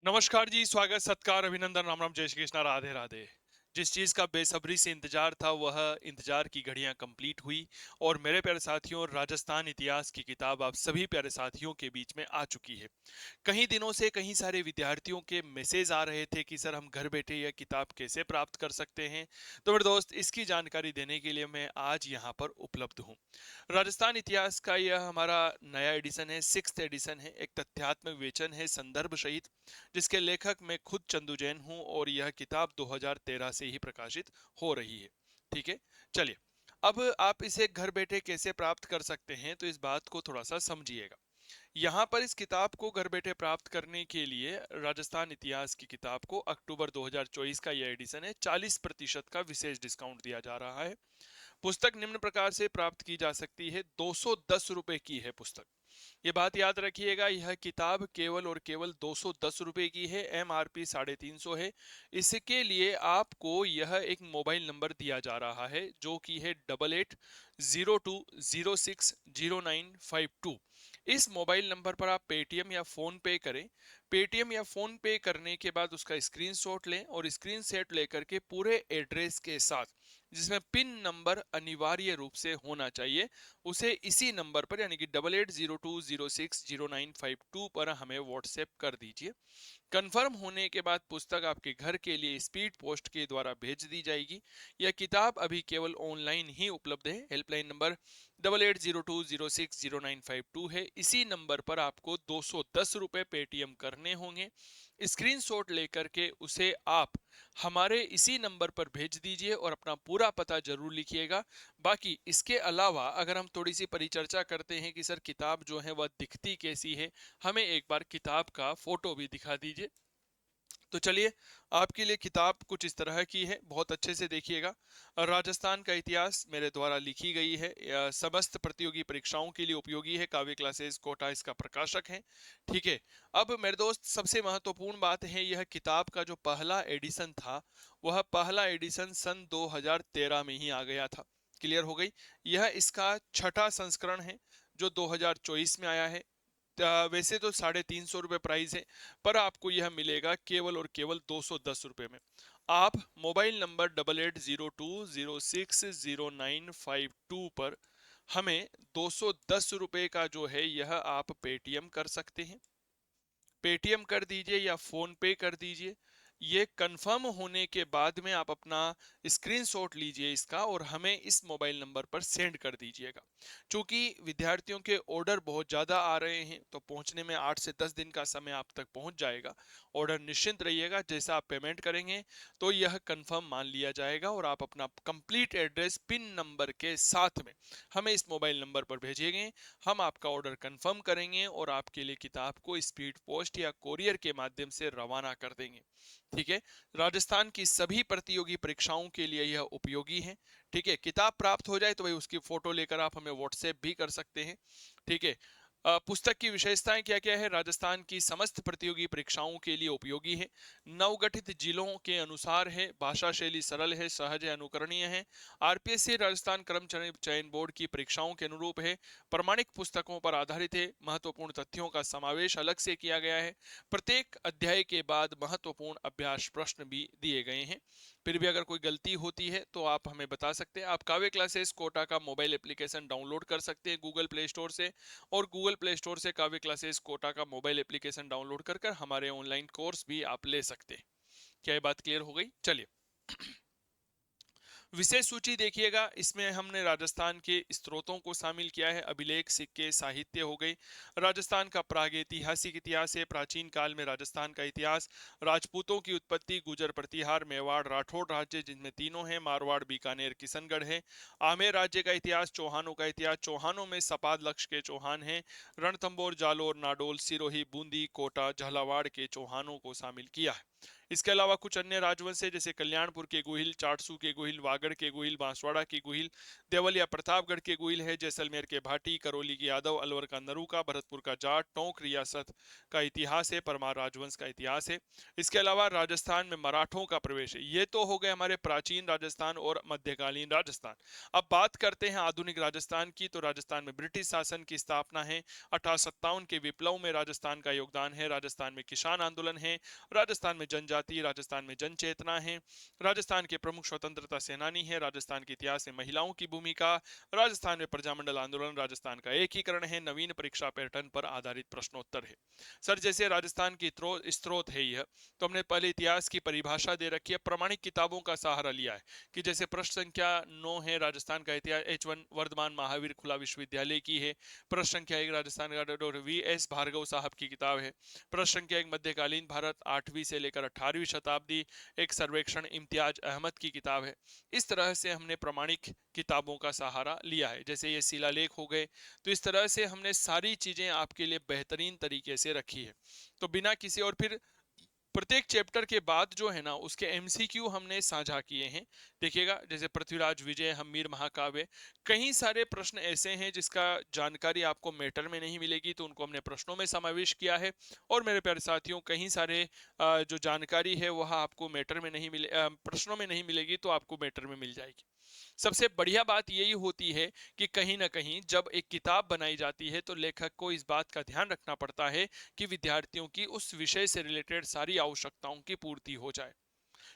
नमस्कार जी, स्वागत, सत्कार, अभिनंदन, राम राम, जय श्री कृष्णा, राधे राधे। जिस चीज का बेसब्री से इंतजार था वह इंतजार की घड़ियां कंप्लीट हुई और मेरे प्यारे साथियों, राजस्थान इतिहास की किताब आप सभी प्यारे साथियों के बीच में आ चुकी है। कई दिनों से कई सारे विद्यार्थियों के मैसेज आ रहे थे कि सर हम घर बैठे यह किताब कैसे प्राप्त कर सकते हैं। तो मेरे दोस्त, इसकी जानकारी देने के लिए मैं आज यहाँ पर उपलब्ध हूँ। राजस्थान इतिहास का यह हमारा नया एडिशन है, 6th एडिशन है, एक तथ्यात्मक विवेचन है संदर्भ सहित, जिसके लेखक मैं खुद चंदू जैन हूं और यह किताब 2013 से ही प्रकाशित हो रही है। ठीक है, चलिए। अब आप इसे घर बैठे कैसे प्राप्त कर सकते हैं, तो इस बात को थोड़ा सा समझिएगा। यहाँ पर इस किताब को घर बैठे प्राप्त करने के लिए राजस्थान इतिहास की किताब को अक्टूबर 2024 का यह एडिशन है, 40% का विशेष डिस्काउंट दिया जा रहा है। पुस्तक निम्न प्रकार से प्राप्त की जा सकती है। 210 रुपए की है पुस्तक। ये बात याद रखिएगा, यह किताब केवल और केवल 210 रुपए की है। MRP 350 है। इसके लिए आपको यह एक मोबाइल नंबर दिया जा रहा है जो कि है 8802060952। इस मोबाइल नंबर पर आप पेटीएम या फोन पे करें। पेटीएम या फोन पे करने के बाद उसका स्क्रीनशॉट लें और स्क्रीनशॉट लेकर के पूरे एड्रेस के साथ, जिसमें पिन नंबर अनिवार्य रूप से होना चाहिए, उसे इसी नंबर पर यानी कि 8802060952 पर हमें व्हाट्सएप कर दीजिए। कंफर्म होने के बाद पुस्तक आपके घर के लिए स्पीड पोस्ट के द्वारा भेज दी जाएगी। यह किताब अभी केवल ऑनलाइन ही उपलब्ध है। हेल्पलाइन नंबर 8802060952 है। इसी नंबर पर आपको 210 रुपए पेटीएम करने होंगे। स्क्रीनशॉट लेकर के उसे आप हमारे इसी नंबर पर भेज दीजिए और अपना पूरा पता जरूर लिखिएगा। बाकी इसके अलावा अगर हम थोड़ी सी परिचर्चा करते हैं कि सर किताब जो है वह दिखती कैसी है, हमें एक बार किताब का फोटो भी दिखा दीजिए। तो चलिए, आपके लिए किताब कुछ इस तरह की है, बहुत अच्छे से देखिएगा। राजस्थान का इतिहास मेरे द्वारा लिखी गई है, समस्त प्रतियोगी परीक्षाओं के लिए उपयोगी है। काव्य क्लासेस कोटा इसका प्रकाशक है। ठीक है। अब मेरे दोस्त, सबसे महत्वपूर्ण बात है, यह किताब का जो पहला एडिशन था वह पहला एडिशन सन 2013 में ही आ गया था। क्लियर हो गई। यह इसका छठा संस्करण है जो 2024 में आया है। वैसे तो 350 रुपये प्राइस है, पर आपको यह मिलेगा केवल और केवल 210 रुपये में। आप मोबाइल नंबर 8802060952 पर हमें 210 रुपये का जो है यह आप पेटीएम कर सकते हैं। पेटीएम कर दीजिए या फोन पे कर दीजिए। ये कंफर्म होने के बाद में आप अपना स्क्रीनशॉट लीजिए इसका और हमें इस मोबाइल नंबर पर सेंड कर दीजिएगा। क्योंकि विद्यार्थियों के ऑर्डर बहुत ज़्यादा आ रहे हैं तो पहुंचने में 8 से 10 दिन का समय आप तक पहुंच जाएगा। ऑर्डर निश्चिंत रहिएगा, जैसा आप पेमेंट करेंगे तो यह कंफर्म मान लिया जाएगा और आप अपना कंप्लीट एड्रेस पिन नंबर के साथ में हमें इस मोबाइल नंबर पर भेजिएंगे। हम आपका ऑर्डर कंफर्म करेंगे और आपके लिए किताब को स्पीड पोस्ट या कोरियर के माध्यम से रवाना कर देंगे। ठीक है। राजस्थान की सभी प्रतियोगी परीक्षाओं के लिए यह उपयोगी है। ठीक है। किताब प्राप्त हो जाए तो भाई उसकी फोटो लेकर आप हमें व्हाट्सएप भी कर सकते हैं। ठीक है। पुस्तक की विशेषताएं क्या क्या है? राजस्थान की समस्त प्रतियोगी परीक्षाओं के लिए उपयोगी है। नवगठित जिलों के अनुसार है। भाषा शैली सरल है, सहज है, अनुकरणीय है। आरपीएससी राजस्थान कर्मचारी चयन बोर्ड की परीक्षाओं के अनुरूप है। प्रमाणिक पुस्तकों पर आधारित है। महत्वपूर्ण तथ्यों का समावेश अलग से किया गया है। प्रत्येक अध्याय के बाद महत्वपूर्ण अभ्यास प्रश्न भी दिए गए हैं। फिर भी अगर कोई गलती होती है तो आप हमें बता सकते हैं। आप काव्य क्लासेस कोटा का मोबाइल एप्लीकेशन डाउनलोड कर सकते हैं गूगल प्ले स्टोर से, और गूगल प्ले स्टोर से काव्य क्लासेस कोटा का मोबाइल एप्लीकेशन डाउनलोड कर कर हमारे ऑनलाइन कोर्स भी आप ले सकते हैं। क्या ये बात क्लियर हो गई? चलिए, विशेष सूची देखिएगा। इसमें हमने राजस्थान के स्त्रोतों को शामिल किया है। अभिलेख, सिक्के, साहित्य हो गई। राजस्थान का प्रागैतिहासिक इतिहास है। प्राचीन काल में राजस्थान का इतिहास। राजपूतों की उत्पत्ति, गुजर, प्रतिहार, मेवाड़, राठौड़ राज्य जिनमें तीनों हैं, मारवाड़, बीकानेर, किशनगढ़ है। आमेर राज्य का इतिहास। चौहानों का इतिहास। चौहानों में सपाद लक्ष्य के चौहान हैं। रणथंबोर, जालोर, नाडोल, सिरोही, बूंदी, कोटा, झालावाड़ के चौहानों को शामिल किया है। इसके अलावा कुछ अन्य राजवंश है, जैसे कल्याणपुर के गोहिल, चाटसू के गोहिल, वागड़ के गोहिल, बांसवाड़ा के गोहिल, देवल या प्रतापगढ़ के गोहिल है, जैसलमेर के भाटी, करौली के यादव, अलवर का नरूका, भरतपुर का जाट, टोंक रियासत का इतिहास है, परमार राजवंश का इतिहास है। इसके अलावा राजस्थान में मराठों का प्रवेश है। ये तो हो गए हमारे प्राचीन राजस्थान और मध्यकालीन राजस्थान। अब बात करते हैं आधुनिक राजस्थान की। तो राजस्थान में ब्रिटिश शासन की स्थापना है, 1857 के विप्लव में राजस्थान का योगदान है, राजस्थान में किसान आंदोलन है, राजस्थान में जनजाति, राजस्थान में जन चेतना है, राजस्थान के प्रमुख स्वतंत्रता सेनानी है, राजस्थान के इतिहास में महिलाओं की भूमिका, राजस्थान में प्रजामंडल आंदोलन, राजस्थान का एकीकरण है, नवीन परीक्षा पैटर्न पर आधारित प्रश्नोत्तर है। सर जैसे राजस्थान की स्रोत है यह, तो हमने पहले इतिहास की परिभाषा दे रखी है, प्रमाणिक किताबों का सहारा लिया है कि जैसे प्रश्न संख्या 9 है राजस्थान का इतिहास, H1 वर्धमान महावीर खुला विश्वविद्यालय की है। प्रश्न संख्या 1 राजस्थान का डॉक्टर VS भार्गव साहब की किताब है। प्रश्न संख्या 1 मध्यकालीन भारत 8वीं से लेकर 18वीं शताब्दी, एक सर्वेक्षण इम्तियाज अहमद की किताब है। इस तरह से हमने प्रमाणिक किताबों का सहारा लिया है, जैसे ये शिलालेख हो गए। तो इस तरह से हमने सारी चीजें आपके लिए बेहतरीन तरीके से रखी है। तो बिना किसी और फिर प्रत्येक चैप्टर के बाद जो है ना उसके MCQ हमने साझा किए हैं। देखिएगा जैसे पृथ्वीराज विजय, हम्मीर महाकाव्य, कई सारे प्रश्न ऐसे हैं जिसका जानकारी आपको मैटर में नहीं मिलेगी, तो उनको हमने प्रश्नों में समावेश किया है। और मेरे प्यारे साथियों, कई सारे जो जानकारी है वह आपको मैटर में नहीं मिले, प्रश्नों में नहीं मिलेगी, तो आपको मैटर में मिल जाएगी। सबसे बढ़िया बात यही होती है कि कहीं ना कहीं जब एक किताब बनाई जाती है तो लेखक को इस बात का ध्यान रखना पड़ता है कि विद्यार्थियों की उस विषय से रिलेटेड सारी आवश्यकताओं की पूर्ति हो जाए।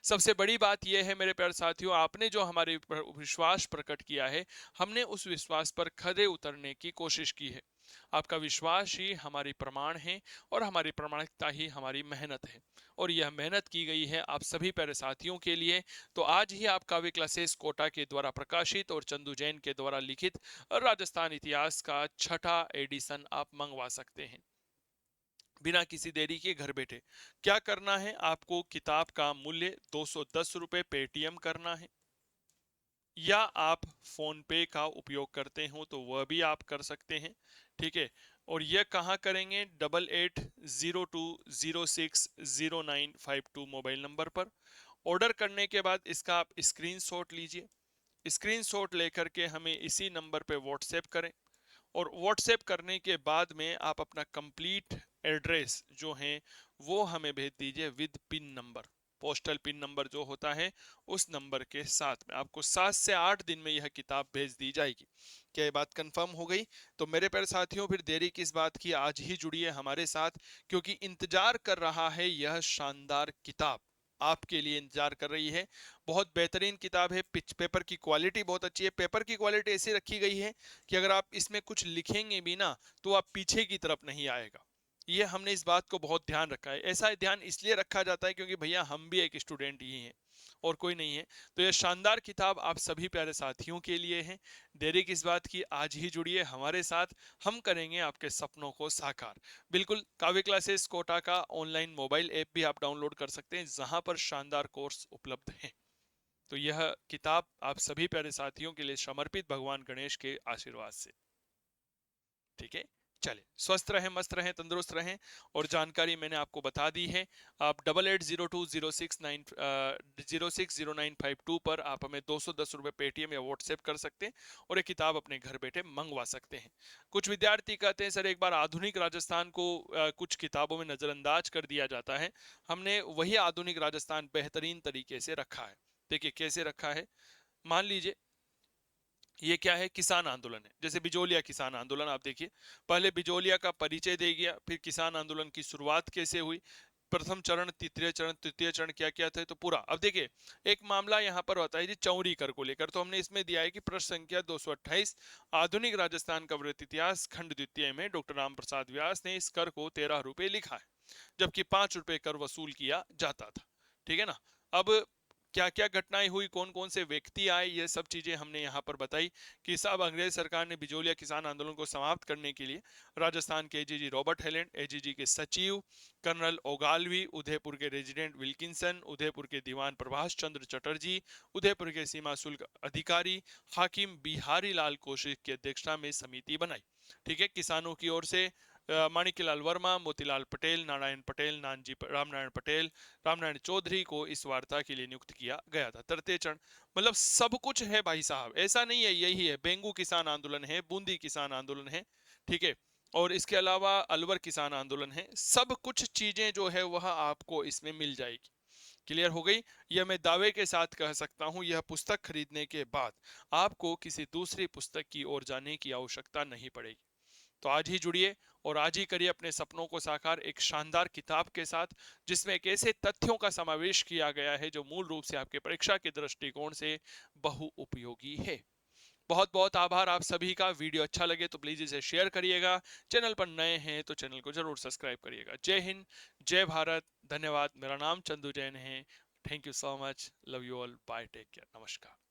सबसे बड़ी बात यह है मेरे प्यारे साथियों, आपने जो हमारे विश्वास प्रकट किया है, हमने उस विश्वास पर खरे उतरने की कोशिश की है। आपका विश्वास ही हमारी प्रमाण है और हमारी प्रामाणिकता ही हमारी मेहनत है, और यह मेहनत की गई है आप सभी प्यारे साथियों के लिए। तो आज ही आप काव्य क्लासेस कोटा के द्वारा प्रकाशित और चंदू जैन के द्वारा लिखित राजस्थान इतिहास का 6ठा एडिशन आप मंगवा सकते हैं बिना किसी देरी के घर बैठे। क्या करना है आपको, किताब का मूल्य 210 रुपए पेटीएम करना है, या आप फोन पे का उपयोग करते हो तो वह भी आप कर सकते हैं। ठीक है, और यह कहाँ करेंगे, 8802060952 मोबाइल नंबर पर। ऑर्डर करने के बाद इसका आप स्क्रीनशॉट लीजिए, स्क्रीनशॉट लेकर के हमें इसी नंबर पे व्हाट्सएप करें, और व्हाट्सएप करने के बाद में आप अपना कंप्लीट एड्रेस जो है वो हमें भेज दीजिए with pin number. Postal pin number जो होता है उस नंबर के साथ में आपको 7 से 8 दिन में यह किताब भेज दी जाएगी। क्या ये बात कंफर्म हो गई? तो मेरे प्यारे साथियों, फिर देरी किस बात की, आज ही जुड़िए हमारे साथ, क्योंकि इंतजार कर रहा है यह शानदार किताब, आपके लिए इंतजार कर रही है। बहुत बेहतरीन किताब है, पेपर की क्वालिटी बहुत अच्छी है। पेपर की क्वालिटी ऐसी रखी गई है कि अगर आप इसमें कुछ लिखेंगे भी ना तो आप पीछे की तरफ नहीं आएगा। ये हमने इस बात को बहुत ध्यान रखा है। ऐसा ध्यान इसलिए रखा जाता है क्योंकि भैया हम भी एक स्टूडेंट ही हैं और कोई नहीं है। तो ये शानदार किताब आप सभी प्यारे साथियों के लिए है। देरी किस बात की, आज ही जुड़िए हमारे साथ, हम करेंगे आपके सपनों को साकार। बिल्कुल, काव्य क्लासेस कोटा का ऑनलाइन मोबाइल ऐप भी आप डाउनलोड कर सकते हैं, जहां पर शानदार कोर्स उपलब्ध हैं। तो यह किताब आप सभी प्यारे साथियों के लिए समर्पित, भगवान गणेश के आशीर्वाद से। ठीक है, चले, स्वस्थ रहें, मस्त रहें, तंदुरुस्त रहें। और जानकारी मैंने आपको बता दी है। आप 8802060952 पर आप हमें 210 रुपये पेटीएम या व्हाट्सएप कर सकते हैं और एक किताब अपने घर बैठे मंगवा सकते हैं। कुछ विद्यार्थी कहते हैं सर एक बार आधुनिक राजस्थान को कुछ किताबों में नजरअंदाज कर दिया जाता है। हमने वही आधुनिक राजस्थान बेहतरीन तरीके से रखा है। देखिए कैसे रखा है, मान लीजिए ये क्या है, किसान आंदोलन है। जैसे बिजोलिया किसान आंदोलन, आप देखिए पहले बिजोलिया का परिचय दे गया, फिर किसान आंदोलन की शुरुआत कैसे हुई, प्रथम चरण, द्वितीय चरण, तृतीय चरण क्या क्या थे, तो पूरा। अब देखिए एक मामला यहाँ पर होता है जी चौरी कर को लेकर, तो हमने इसमें दिया है कि प्रश्न संख्या 228, आधुनिक राजस्थान का वृत्त इतिहास खंड द्वितीय में डॉक्टर राम प्रसाद व्यास ने इस कर को 13 रुपए लिखा है, जबकि 5 रुपए कर वसूल किया जाता था। ठीक है ना। अब क्या क्या घटनाएं हुई, कौन कौन से व्यक्ति आए, ये सब चीजें हमने यहाँ पर बताई कि साहब अंग्रेज सरकार ने बिजोलिया किसान आंदोलन को समाप्त करने के लिए राजस्थान के एजीजी रॉबर्ट हेलेंड, एजीजी के सचिव कर्नल ओगालवी, उदयपुर के रेजिडेंट विल्किंसन, उदयपुर के दीवान प्रभाष चंद्र चटर्जी, उदयपुर के सीमा शुल्क अधिकारी हाकिम बिहारी लाल कौशिक की अध्यक्षता में समिति बनाई। ठीक है, किसानों की ओर से माणिक्यलाल वर्मा, मोतीलाल पटेल, नारायण पटेल, नानजी रामनारायण पटेल, रामनारायण चौधरी को इस वार्ता के लिए नियुक्त किया गया था। तृतीय मतलब सब कुछ है भाई साहब, ऐसा नहीं है यही है, बेंगू किसान आंदोलन है, बूंदी किसान आंदोलन है, ठीक है, और इसके अलावा अलवर किसान आंदोलन है, सब कुछ चीजें जो है वह आपको इसमें मिल जाएगी। क्लियर हो गई? यह मैं दावे के साथ कह सकता हूं, यह पुस्तक खरीदने के बाद आपको किसी दूसरी पुस्तक की ओर जाने की आवश्यकता नहीं पड़ेगी। तो आज ही जुड़िए और आज ही करिए अपने सपनों को साकार एक शानदार किताब के साथ, जिसमें एक ऐसे तथ्यों का समावेश किया गया है जो मूल रूप से आपके परीक्षा के दृष्टिकोण से बहु उपयोगी है। बहुत बहुत आभार आप सभी का। वीडियो अच्छा लगे तो प्लीज इसे शेयर करिएगा। चैनल पर नए हैं तो चैनल को जरूर सब्सक्राइब करिएगा। जय हिंद, जय भारत, धन्यवाद। मेरा नाम चंदू जैन है। Thank you so much, love you all, bye, take care, नमस्कार।